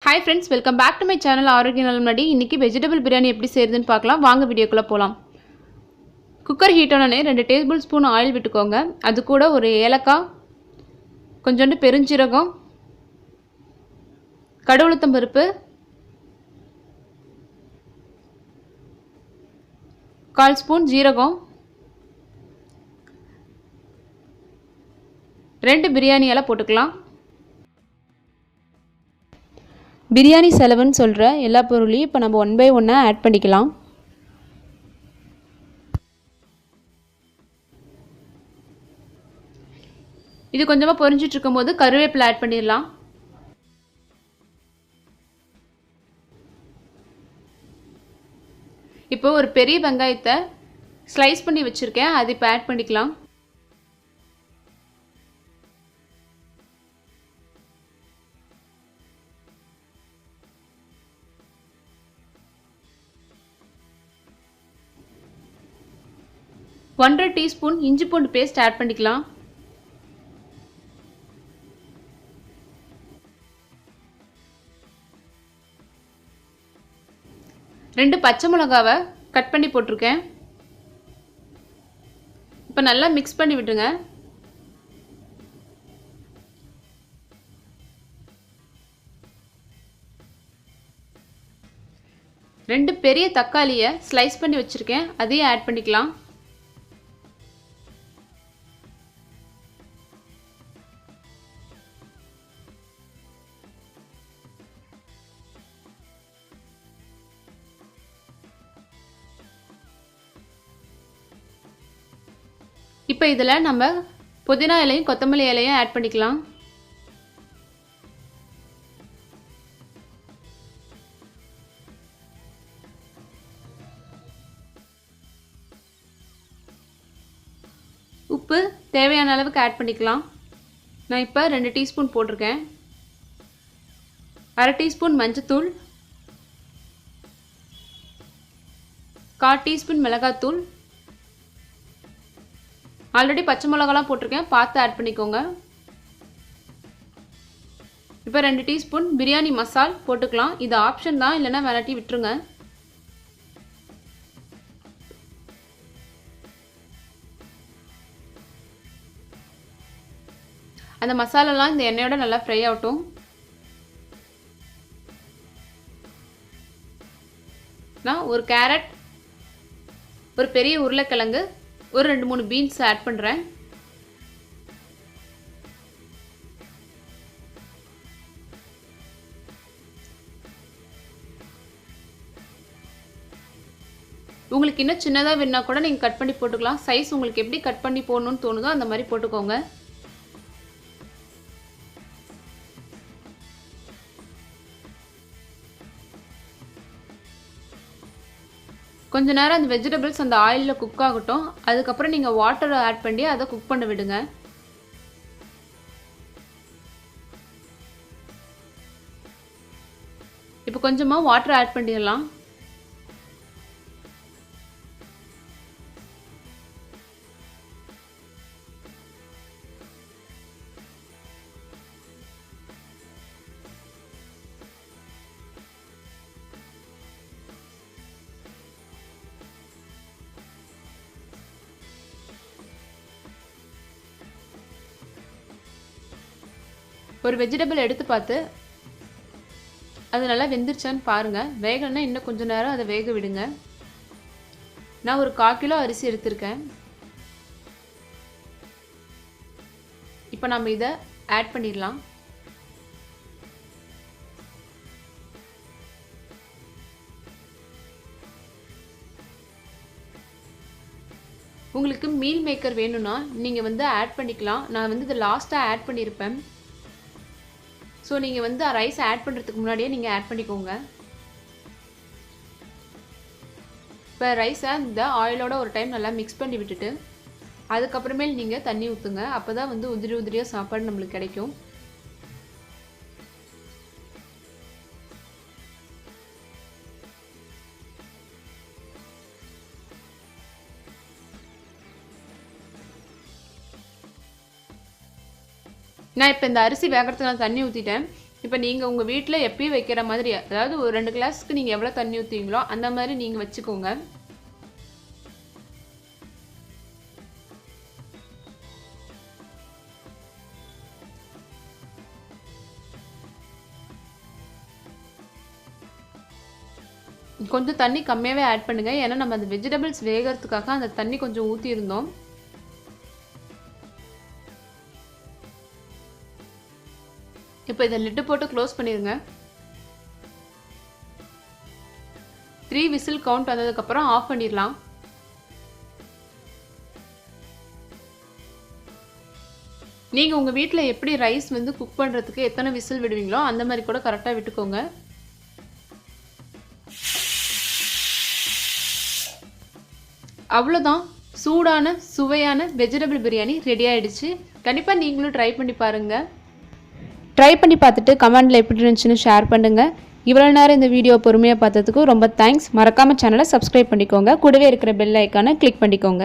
Hi friends, welcome back to my channel arokiyanalamnaadi. இன்னைக்கு vegetable biryani எப்படி செய்யறதுன்னு பார்க்கலாம். வாங்க வீடியோக்குள்ள போலாம். குக்கர் ஹீட் ஆனனே 2 டேபிள் ஸ்பூன் ஆயில் விட்டுக்கோங்க. அது கூட ஒரு ஏலக்காய், கொஞ்சோண்டு பெருஞ்சீரகம், கடுகுளுத்தம் பருப்பு, 1/4 ஸ்பூன் ஜீரகம், 2 பிரியாணி இலை போட்டுக்கலாம். பிரியாணி செலவுன்னு சொல்கிற எல்லா பொருளையும் இப்போ நம்ம 1 by 1 ஆட் பண்ணிக்கலாம். இது கொஞ்சமாக பொரிஞ்சிட்டு இருக்கும்போது கருவேப்பிலை ஆட் பண்ணிடலாம். இப்போ ஒரு பெரிய வெங்காயத்தை ஸ்லைஸ் பண்ணி வச்சுருக்கேன், அது இப்போ ஆட் பண்ணிக்கலாம். ஒன்றரை டீஸ்பூன் இஞ்சி பூண்டு பேஸ்ட் ஆட் பண்ணிக்கலாம். ரெண்டு பச்சை மிளகாவை கட் பண்ணி போட்டிருக்கேன். இப்போ நல்லா மிக்ஸ் பண்ணி விட்டுருங்க. ரெண்டு பெரிய தக்காளியை ஸ்லைஸ் பண்ணி வச்சுருக்கேன், அதையும் ஆட் பண்ணிக்கலாம். இப்போ இதில் நம்ம புதினா இலையும் கொத்தமல்லி இலையும் ஆட் பண்ணிக்கலாம். உப்பு தேவையான அளவுக்கு ஆட் பண்ணிக்கலாம். நான் இப்போ 2 டீஸ்பூன் போட்டிருக்கேன். 1/2 டீஸ்பூன் மஞ்சத்தூள், 1/4 டீஸ்பூன் மிளகாத்தூள், ஆல்ரெடி பச்சை மிளகாலாம் போட்டிருக்கேன், பார்த்து ஆட் பண்ணிக்கோங்க. இப்போ 2 டீஸ்பூன் பிரியாணி மசால் போட்டுக்கலாம். இது ஆப்ஷன் தான், இல்லைன்னா விரட்டி விட்டுருங்க. அந்த மசாலாலாம் இந்த எண்ணெயோட நல்லா ஃப்ரை ஆகட்டும். நான் ஒரு கேரட், ஒரு பெரிய உருளைக்கிழங்கு, ஒரு 2-3 பீன்ஸ் ஆட் பண்ணுறேன். உங்களுக்கு இன்னும் சின்னதாக வேணுன்னா கூட நீங்கள் கட் பண்ணி போட்டுக்கலாம். சைஸ் உங்களுக்கு எப்படி கட் பண்ணி போடணும்னு தோணுதோ அந்த மாதிரி போட்டுக்கோங்க. கொஞ்ச நேரம் அந்த வெஜிடபிள்ஸ் அந்த ஆயிலில் குக் ஆகட்டும். அதுக்கப்புறம் நீங்கள் வாட்டரை ஆட் பண்ணி அதை குக் பண்ண விடுங்க. இப்போ கொஞ்சமாக வாட்டர் ஆட் பண்ணிடலாம். ஒரு வெஜிடபிள் எடுத்து பார்த்து அது நல்லா வெந்துருச்சான்னு பாருங்கள். வேகணும்னா இன்னும் கொஞ்சம் நேரம் அதை வேக விடுங்க. நான் ஒரு 1/4 கிலோ அரிசி எடுத்திருக்கேன். இப்போ நம்ம இதை ஆட் பண்ணிடலாம். உங்களுக்கு மீல் மேக்கர் வேணும்னா நீங்கள் ஆட் பண்ணிக்கலாம். நான் இதை லாஸ்ட்டாக ஆட் பண்ணியிருப்பேன். ஸோ நீங்கள் ரைஸ் ஆட் பண்ணுறதுக்கு முன்னாடியே நீங்கள் ஆட் பண்ணிக்கோங்க. இப்போ ரைஸை இந்த ஆயிலோட ஒரு டைம் நல்லா மிக்ஸ் பண்ணி விட்டுட்டு அதுக்கப்புறமேல் நீங்கள் தண்ணி ஊற்றுங்க. அப்போ தான் உதிரி உதிரியாக சாப்பாடு நம்மளுக்கு கிடைக்கும். நான் இப்போ இந்த அரிசி வேகிறதுக்கு நான் தண்ணி ஊற்றிட்டேன். இப்போ நீங்கள் உங்கள் வீட்டில் எப்பயும் வைக்கிற மாதிரி, அதாவது ஒரு 2 கிளாஸ்க்கு நீங்கள் எவ்வளோ தண்ணி ஊற்றுவீங்களோ அந்த மாதிரி நீங்கள் வச்சுக்கோங்க. கொஞ்சம் தண்ணி கம்மியாகவே ஆட் பண்ணுங்கள், ஏன்னா நம்ம அந்த வெஜிடபிள்ஸ் வேகிறதுக்காக அந்த தண்ணி கொஞ்சம் ஊற்றியிருந்தோம். இப்போ இதை லிட்டு போட்டு க்ளோஸ் பண்ணிடுங்க. 3 விசில் கவுண்ட் வந்ததுக்கப்புறம் ஆஃப் பண்ணிடலாம். நீங்கள் உங்கள் வீட்டில் எப்படி ரைஸ் வந்து குக் பண்ணுறதுக்கு எத்தனை விசில் விடுவீங்களோ அந்த மாதிரி கூட கரெக்டாக விட்டுக்கோங்க. அவ்வளோதான், சூடான சுவையான வெஜிடபிள் பிரியாணி ரெடி ஆகிடுச்சு. கண்டிப்பாக நீங்களும் ட்ரை பண்ணி பாருங்கள். ட்ரை பண்ணி பார்த்துட்டு கமெண்டில் எப்படி இருந்துச்சுன்னு ஷேர் பண்ணுங்கள். இவ்வளோ நேரம் இந்த வீடியோ பொறுமையாக பார்த்ததுக்கு ரொம்ப தேங்க்ஸ். மறக்காமல் சேனலை சப்ஸ்கிரைப் பண்ணிக்கோங்க. கூடவே இருக்கிற பெல் ஐக்கானை கிளிக் பண்ணிக்கோங்க.